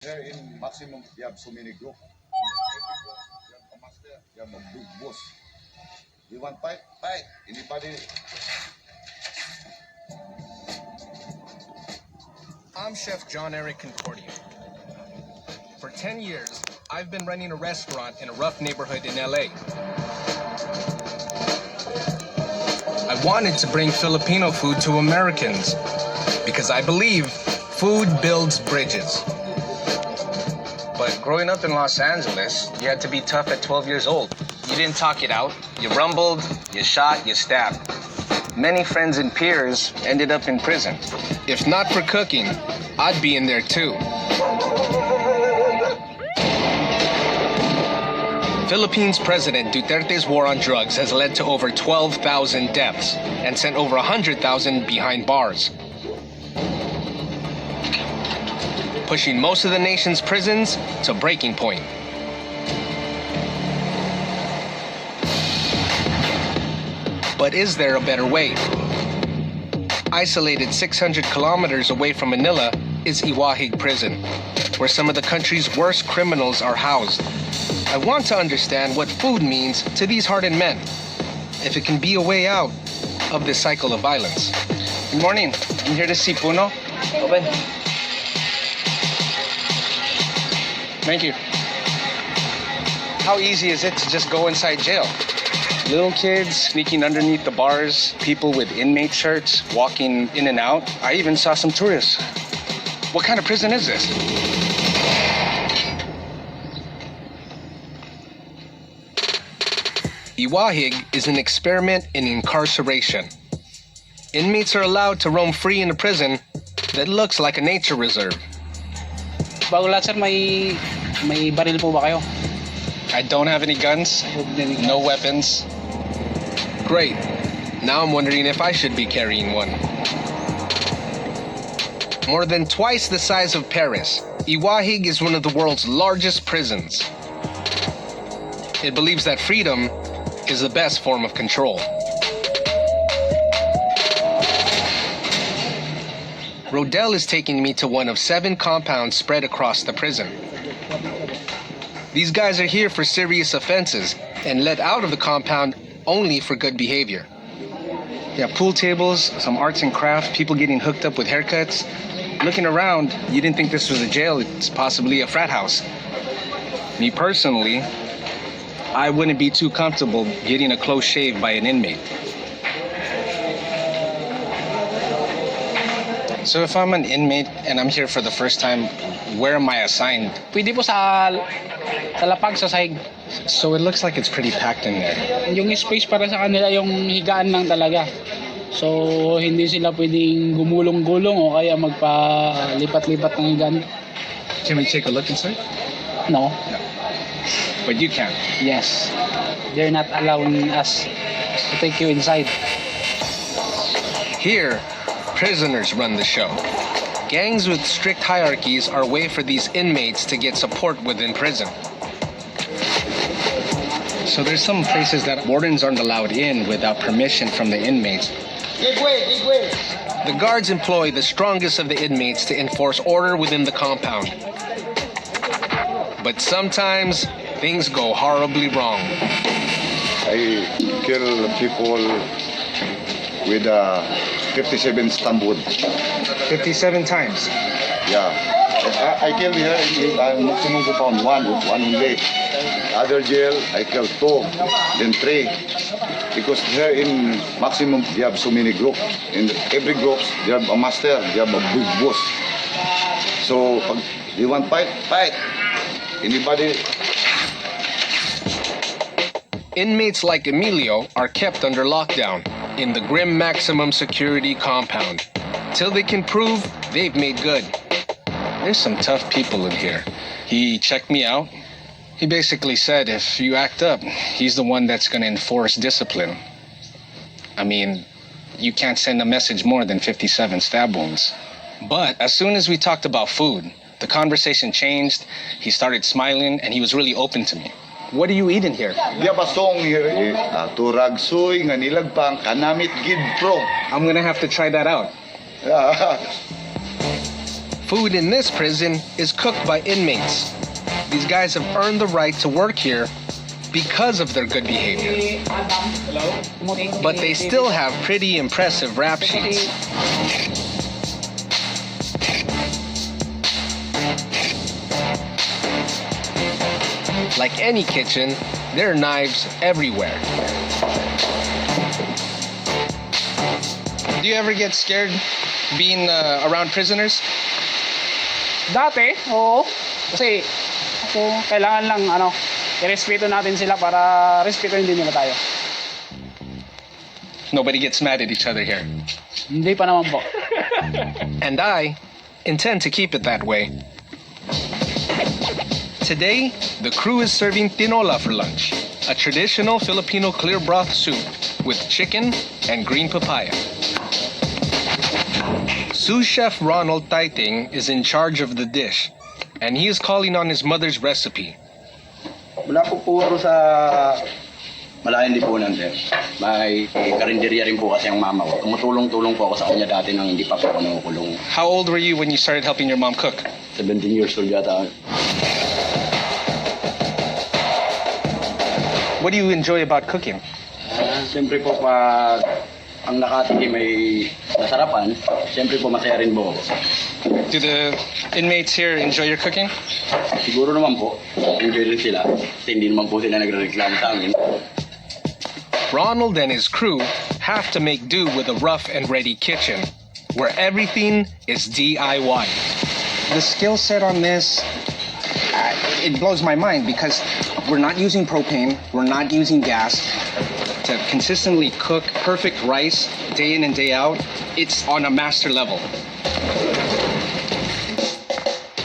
Here in maximum, you have so many group. Every group, you have a master, you have a big boss. You want fight? Fight. Anybody? I'm Chef John Eric Concordia. For 10 years, I've been running a restaurant in a rough neighborhood in LA. I wanted to bring Filipino food to Americans because I believe food builds bridges. But growing up in Los Angeles, you had to be tough at 12 years old. You didn't talk it out. You rumbled, you shot, you stabbed. Many friends and peers ended up in prison. If not for cooking, I'd be in there too. Philippines President Duterte's war on drugs has led to over 12,000 deaths and sent over 100,000 behind bars, pushing most of the nation's prisons to breaking point. But is there a better way? Isolated 600 kilometers away from Manila is Iwahig Prison, where some of the country's worst criminals are housed. I want to understand what food means to these hardened men, if it can be a way out of this cycle of violence. Good morning. I'm here to see Puno. Open. Thank you. How easy is it to just go inside jail? Little kids sneaking underneath the bars, people with inmate shirts walking in and out. I even saw some tourists. What kind of prison is this? Iwahig is an experiment in incarceration. Inmates are allowed to roam free in a prison that looks like a nature reserve. Bago lahat, sir, may baril po ba kayo? I don't have any guns, no weapons. Great. Now I'm wondering if I should be carrying one. More than twice the size of Paris, Iwahig is one of the world's largest prisons. It believes that freedom is the best form of control. Rodel is taking me to one of 7 compounds spread across the prison. These guys are here for serious offenses and let out of the compound only for good behavior. Yeah, pool tables, some arts and crafts, people getting hooked up with haircuts. Looking around, you didn't think this was a jail, it's possibly a frat house. Me personally, I wouldn't be too comfortable getting a close shave by an inmate. So if I'm an inmate and I'm here for the first time, where am I assigned? Pwede po sa lapag, sa sahig. So it looks like it's pretty packed in there. Yung space para sa kanila yung higaan lang talaga. So hindi sila pwedeng gumulong-gulong o kaya magpalipat-lipat ng higaan. Can we take a look inside? No. But you can. Yes. They're not allowing us to take you inside. Here, prisoners run the show. Gangs with strict hierarchies are a way for these inmates to get support within prison. So there's some places that wardens aren't allowed in without permission from the inmates. The guards employ the strongest of the inmates to enforce order within the compound. But sometimes things go horribly wrong. I kill people with 57 stamp wood. 57 times. Yeah. I kill here in maximum compound one only. Other jail, I kill 2, then 3. Because here in maximum, you have so many groups. In every group, you have a master, you have a big boss. So, pag you want fight, fight. Anybody? Inmates like Emilio are kept under lockdown in the grim maximum security compound till they can prove they've made good. There's some tough people in here. He checked me out. He basically said if you act up, he's the one that's going to enforce discipline. I mean, you can't send a message more than 57 stab wounds. But as soon as we talked about food, the conversation changed. He started smiling and he was really open to me. What do you eat in here? Yeah, basong here. Turag soy, nga nilagpang, kanamit gid pro. I'm going to have to try that out. Yeah. Food in this prison is cooked by inmates. These guys have earned the right to work here because of their good behavior. But they still have pretty impressive rap sheets. Like any kitchen, there are knives everywhere. Do you ever get scared being around prisoners? Dati, oo. Kasi kailangan lang irespeto natin sila para respetuhin din nila tayo. Nobody gets mad at each other here. Hindi pa naman po. And I intend to keep it that way. Today, the crew is serving tinola for lunch, a traditional Filipino clear broth soup with chicken and green papaya. Sous Chef Ronald Taiting is in charge of the dish, and he is calling on his mother's recipe. Wala po puro sa malaking lipunan, sir. May karinderya rin po kasi ang mama ko. Tumutulong-tulong po ako sa kanya dati nang hindi pa po ako nakukulong. How old were you when you started helping your mom cook? 17 years old yata. What do you enjoy about cooking? Siyempre po pag ang nakatikim ay nasarapan, siyempre po masaya rin po ako. Do the inmates here enjoy your cooking? Siguro naman po, enjoy rin sila. Kasi hindi naman po sila nagre-reklamo sa amin. Ronald and his crew have to make do with a rough and ready kitchen, where everything is DIY. The skill set on this, it blows my mind because we're not using propane, we're not using gas. To consistently cook perfect rice day in and day out, it's on a master level.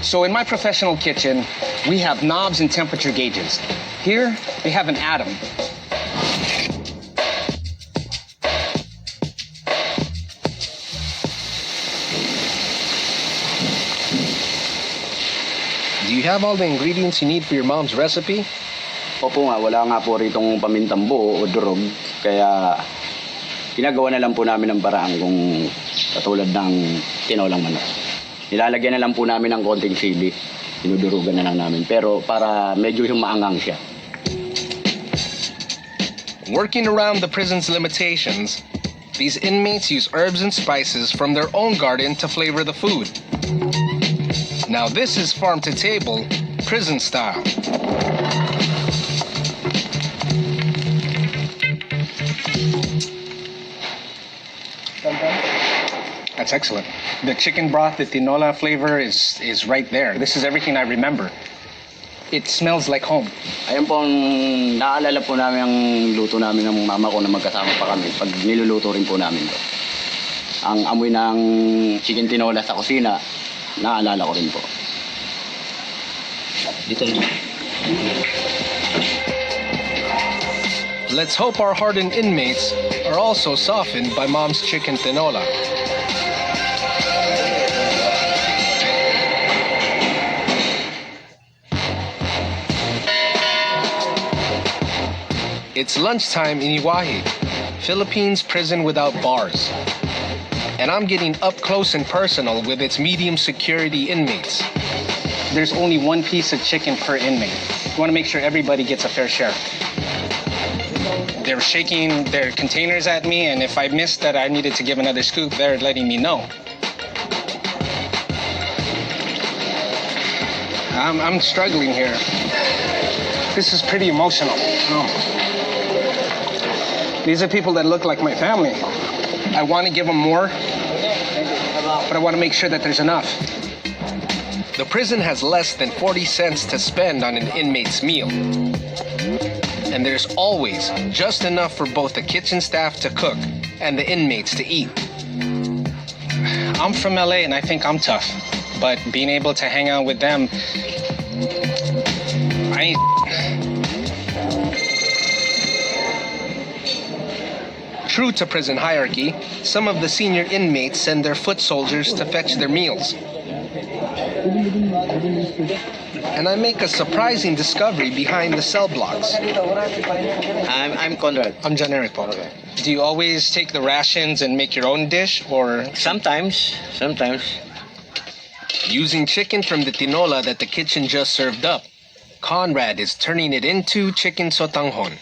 So in my professional kitchen, we have knobs and temperature gauges. Here, we have an atom. Do you have all the ingredients you need for your mom's recipe? Opo nga, wala nga po ritong pamintang buo o durog. Kaya ginagawa na lang po namin ang paraan kung katulad ng tinolang manok. Nilalagyan na lang po namin ng konting sili. Dinudurugan na lang namin. Pero para medyo yung maangang siya. Working around the prison's limitations, these inmates use herbs and spices from their own garden to flavor the food. Now this is farm to table, prison style. That's excellent. The chicken broth, the tinola flavor is right there. This is everything I remember. It smells like home. Ayun po ang naalala po namin ang luto namin ng mama ko na magkasama pa kami. Pag niluluto rin po namin to. Ang amoy ng chicken tinola sa kusina, naalala ko rin po. Dito rin. Let's hope our hardened inmates are also softened by mom's chicken tinola. It's lunchtime in Iwahe, Philippines prison without bars. And I'm getting up close and personal with its medium security inmates. There's only one piece of chicken per inmate. We want to make sure everybody gets a fair share. They're shaking their containers at me, and if I missed that I needed to give another scoop, they're letting me know. I'm struggling here. This is pretty emotional. These are people that look like my family. I want to give them more, but I want to make sure that there's enough. The prison has less than 40 cents to spend on an inmate's meal. And there's always just enough for both the kitchen staff to cook and the inmates to eat. I'm from LA and I think I'm tough, but being able to hang out with them, I ain't. True to prison hierarchy, some of the senior inmates send their foot soldiers to fetch their meals. And I make a surprising discovery behind the cell blocks. I'm Conrad. I'm John Eric Paul. Do you always take the rations and make your own dish, or? Sometimes. Using chicken from the tinola that the kitchen just served up, Conrad is turning it into chicken sotanghon.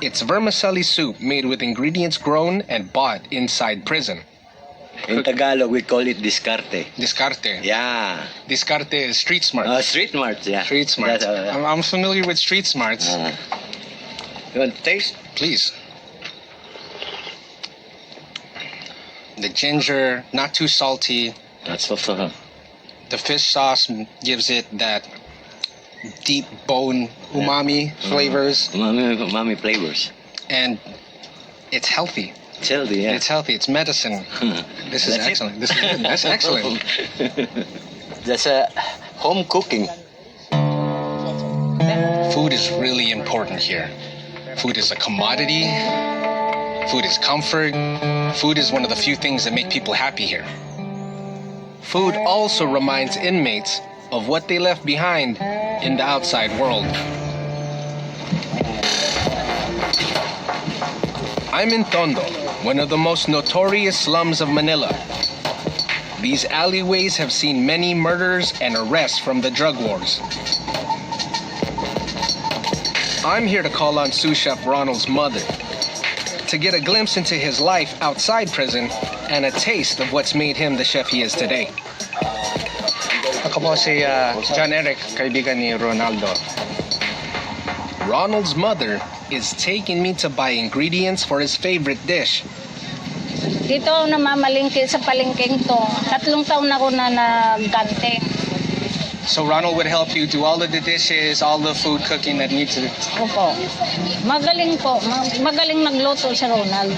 It's vermicelli soup made with ingredients grown and bought inside prison. In Tagalog, we call it discarte. Discarte. Yeah. Discarte is street smart. Street marts, yeah. Street smarts. That's, I'm familiar with street smarts. you want to taste? Please. The ginger, not too salty. That's also. The fish sauce gives it that deep bone umami flavors, Umami flavors. and it's healthy. It's healthy, yeah. It's healthy. It's medicine. This is That's it. excellent. This is good. That's excellent. That's home cooking. Food is really important here. Food is a commodity. Food is comfort. Food is one of the few things that make people happy here. Food also reminds inmates of what they left behind in the outside world. I'm in Tondo, one of the most notorious slums of Manila. These alleyways have seen many murders and arrests from the drug wars. I'm here to call on sous chef Ronald's mother to get a glimpse into his life outside prison and a taste of what's made him the chef he is today. Ako po si John Eric, kaibigan ni Ronaldo. Ronald's mother is taking me to buy ingredients for his favorite dish. Dito ako namamalingki sa palengkeng to. 3 taon na ako na nagkante. So Ronald would help you do all of the dishes, all the food cooking that needs to. Opo. Magaling po. Magaling magluto si Ronald.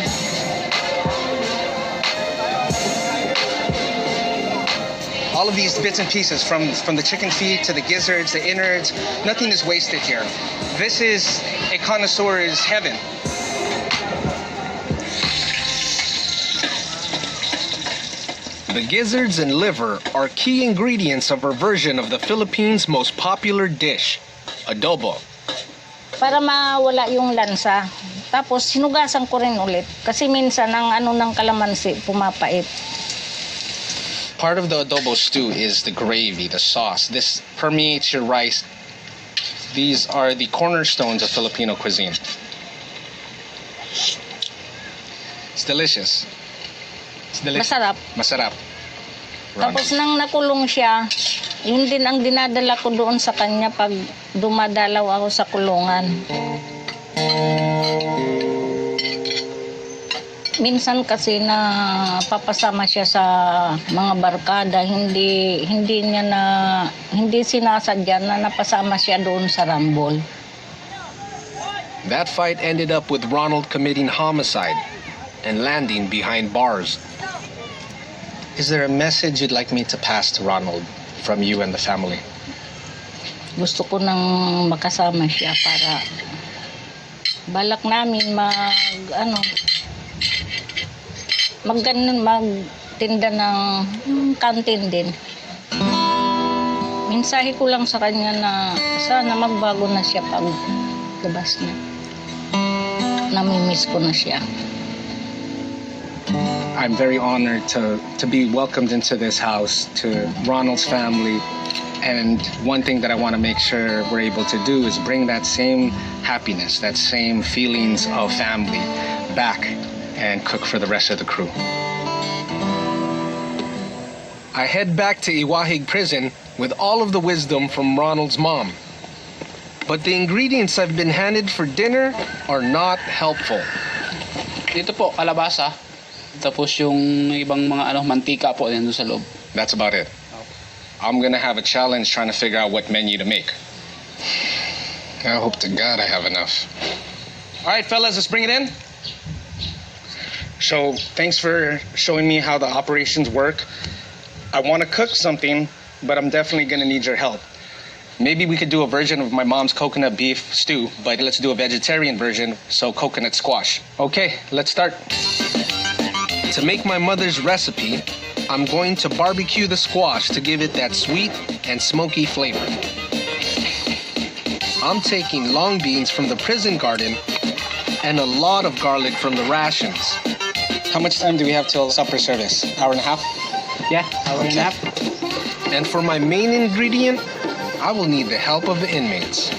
All of these bits and pieces, from the chicken feet to the gizzards, the innards, nothing is wasted here. This is a connoisseur's heaven. The gizzards and liver are key ingredients of our version of the Philippines' most popular dish, adobo. Para mawala yung lansa. Tapos sinugasan ko rin ulit. Kasi minsan ang ng kalamansi pumapait. Part of the adobo stew is the gravy, the sauce. This permeates your rice. These are the cornerstones of Filipino cuisine. It's delicious. It's delicious. Masarap. Masarap. Tapos nang nakulong siya, yun din ang dinadala ko doon sa kanya pag dumadalaw ako sa kulungan. Minsan kasi na papasama siya sa mga barkada, hindi sinasadya na napasama siya doon sa Rambol. That fight ended up with Ronald committing homicide and landing behind bars. Is there a message you'd like me to pass to Ronald from you and the family? Gusto ko nang makasama siya para balak namin magtinda ng kantin din. Mensahe ko lang sa kanya na sana magbago na siya pag labas niya. Namimiss ko na siya. I'm very honored to be welcomed into this house, to Ronald's family. And one thing that I want to make sure we're able to do is bring that same happiness, that same feelings of family back and cook for the rest of the crew. I head back to Iwahig Prison with all of the wisdom from Ronald's mom. But the ingredients I've been handed for dinner are not helpful. Dito po, kalabasa. Tapos yung ibang mga mantika po nandun sa loob. That's about it. I'm gonna have a challenge trying to figure out what menu to make. I hope to God I have enough. All right, fellas, let's bring it in. So, thanks for showing me how the operations work. I want to cook something, but I'm definitely going to need your help. Maybe we could do a version of my mom's coconut beef stew, but let's do a vegetarian version, so coconut squash. Okay, let's start. To make my mother's recipe, I'm going to barbecue the squash to give it that sweet and smoky flavor. I'm taking long beans from the prison garden and a lot of garlic from the rations. How much time do we have till supper service? Hour and a half? Yeah, hour and a half. And for my main ingredient, I will need the help of the inmates.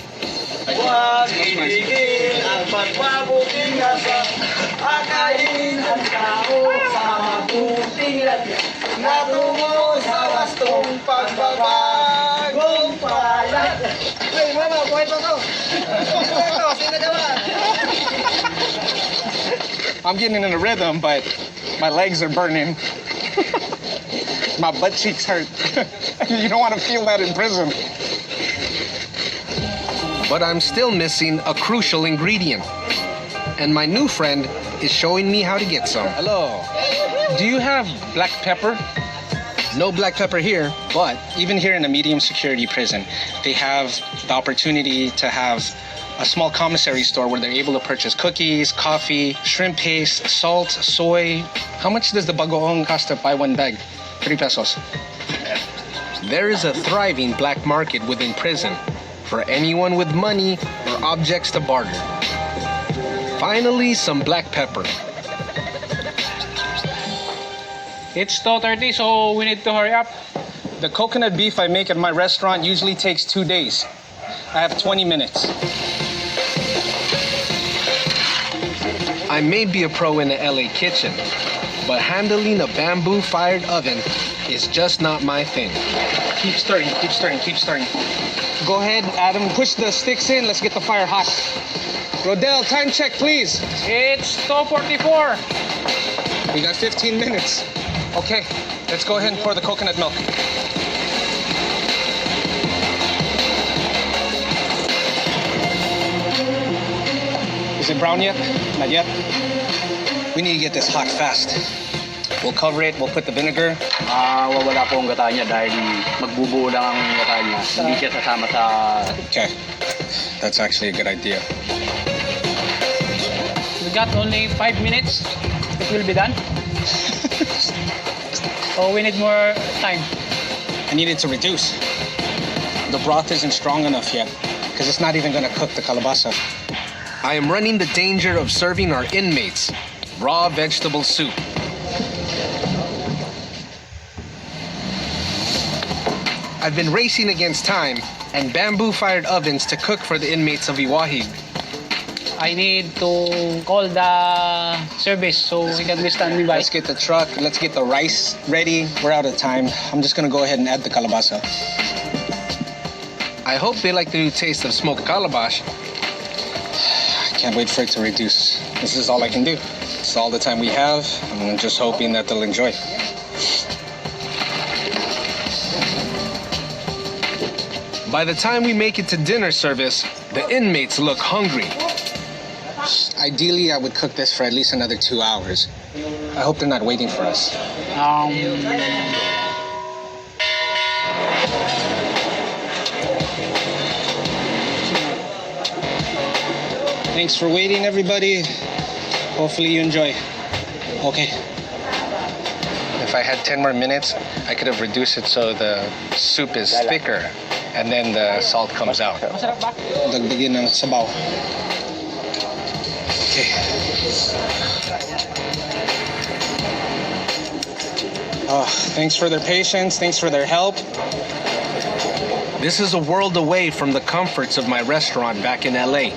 I'm getting in a rhythm, but my legs are burning. My butt cheeks hurt. You don't want to feel that in prison. But I'm still missing a crucial ingredient. And my new friend is showing me how to get some. Hello. Do you have black pepper? No black pepper here, but Even here in a medium security prison, they have the opportunity to have a small commissary store where they're able to purchase cookies, coffee, shrimp paste, salt, soy. How much does the bagoong cost to buy one bag? 3 pesos. there is a thriving black market within prison for anyone with money or objects to barter. Finally, some black pepper. It's 2:30, so we need to hurry up. The coconut beef I make at my restaurant usually takes 2 days. I have 20 minutes. I may be a pro in the LA kitchen, but handling a bamboo-fired oven is just not my thing. Keep stirring, keep stirring, keep stirring. Go ahead, Adam, push the sticks in. Let's get the fire hot. Rodel, time check, please. It's 2:44. We got 15 minutes. Okay, let's go ahead and pour the coconut milk. Is it brown yet? Not yet. We need to get this hot fast. We'll cover it, we'll put the vinegar. Wawala po ang gata niya dahil magbubuo lang ang gata niya. Hindi siya sasama sa... Okay, that's actually a good idea. We got only 5 minutes. It will be done. So we need more time. I need it to reduce. The broth isn't strong enough yet because it's not even gonna cook the calabasa. I am running the danger of serving our inmates raw vegetable soup. I've been racing against time and bamboo-fired ovens to cook for the inmates of Iwahig. I need to call the service so we can be standing by. Let's get the truck, let's get the rice ready. We're out of time. I'm just gonna go ahead and add the calabasa. I hope they like the new taste of smoked calabash. I can't wait for it to reduce. This is all I can do. It's all the time we have. I'm just hoping that they'll enjoy. By the time we make it to dinner service, the inmates look hungry. Ideally, I would cook this for at least another 2 hours. I hope they're not waiting for us. Thanks for waiting, everybody. Hopefully you enjoy. Okay. If I had 10 more minutes, I could have reduced it so the soup is thicker and then the salt comes out. Masarap ba? Dagdagin ng sabaw. Okay. Oh, thanks for their patience. Thanks for their help. This is a world away from the comforts of my restaurant back in LA.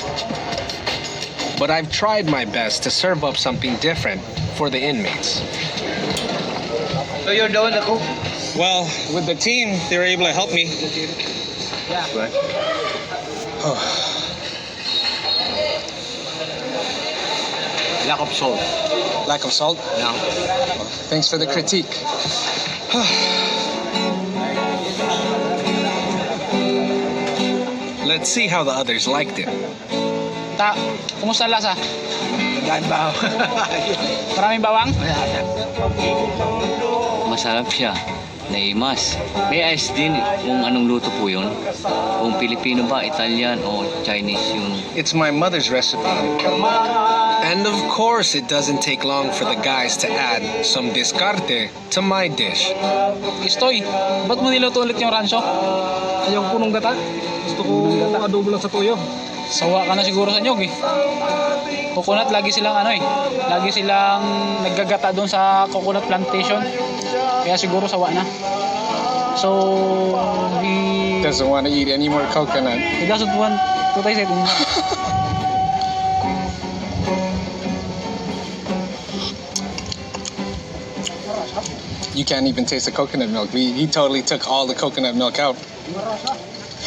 But I've tried my best to serve up something different for the inmates. So you're the one that cook? Well, with the team, they were able to help me. Lack of salt. Lack of salt. No. Thanks for the critique. Let's see how the others liked it. Kumusta ang lasa? Maraming bawang? Masarap siya. Naimas. May ice din kung anong luto po yun. Kung Pilipino ba, Italian o Chinese yun. It's my mother's recipe. And of course, it doesn't take long for the guys to add some discarte to my dish. Istoy, ba't mo niluto ulit yung rancho? Yung punong gata. Gusto ko adobo lang sa toyo. Sawa ka na siguro sa nyog eh. Coconut, lagi silang lagi silang naggagata doon sa coconut plantation. Kaya siguro sawa na. So he Doesn't want to eat any more coconut. doesn't want to taste it anymore. You can't even taste the coconut milk. He totally took all the coconut milk out.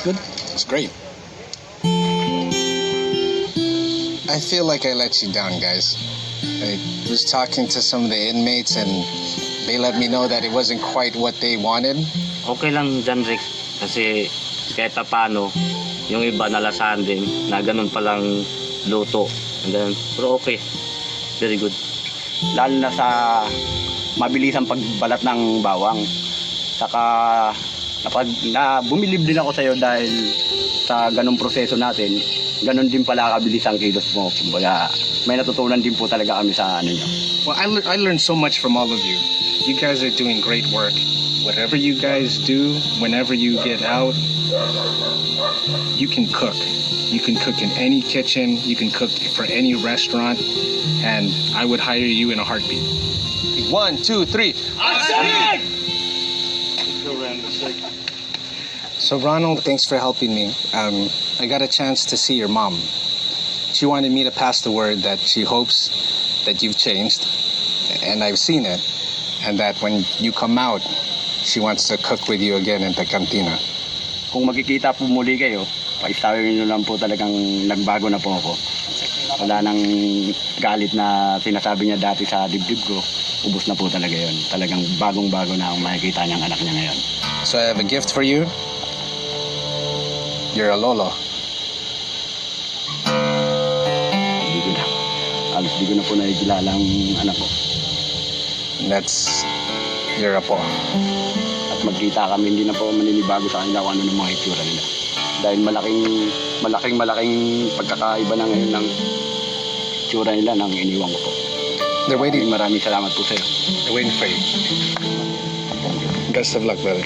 Good. It's great. I feel like I let you down, guys. I was talking to some of the inmates and they let me know that it wasn't quite what they wanted. Okay lang dyan, Rick. Kasi kahit paano, yung iba nalasahan din na ganun palang luto. And then, pero okay. Very good. Lalo na sa mabilis ang pagbalat ng bawang. Saka bumilib din ako sa iyo dahil sa ganung proseso natin, ganun din pala kabilis ang kilos mo. Kumbaga, may natutunan din po talaga kami sa ano nyo. Well, I learned so much from all of you. You guys are doing great work. Whatever you guys do, whenever you get out, you can cook. You can cook in any kitchen. You can cook for any restaurant. And I would hire you in a heartbeat. 1, 2, 3. So Ronald, thanks for helping me. I got a chance to see your mom. She wanted me to pass the word that she hopes that you've changed, and I've seen it, and that when you come out, she wants to cook with you again in the cantina. Kung magkikita po muli kayo, paistawin nyo lang po talagang nagbago na po ako. Wala nang galit na sinasabi niya dati sa dibdib ko. Ubus na po talaga yon. Talagang bagong-bago na ang makikita niyang anak niya ngayon. So I have a gift for you. You're a lolo. Hindi ko na. Alos di ko na po nakikilala ang anak ko. And that's your apo. At magkita kami, hindi na po maninibago sa kanila kung ano ng mga itsura nila. Dahil malaking pagkakaiba na ngayon ng itsura nila nang iniwan ko po. They're waiting. Maraming salamat po sa iyo. They're waiting for you. Best of luck, brother.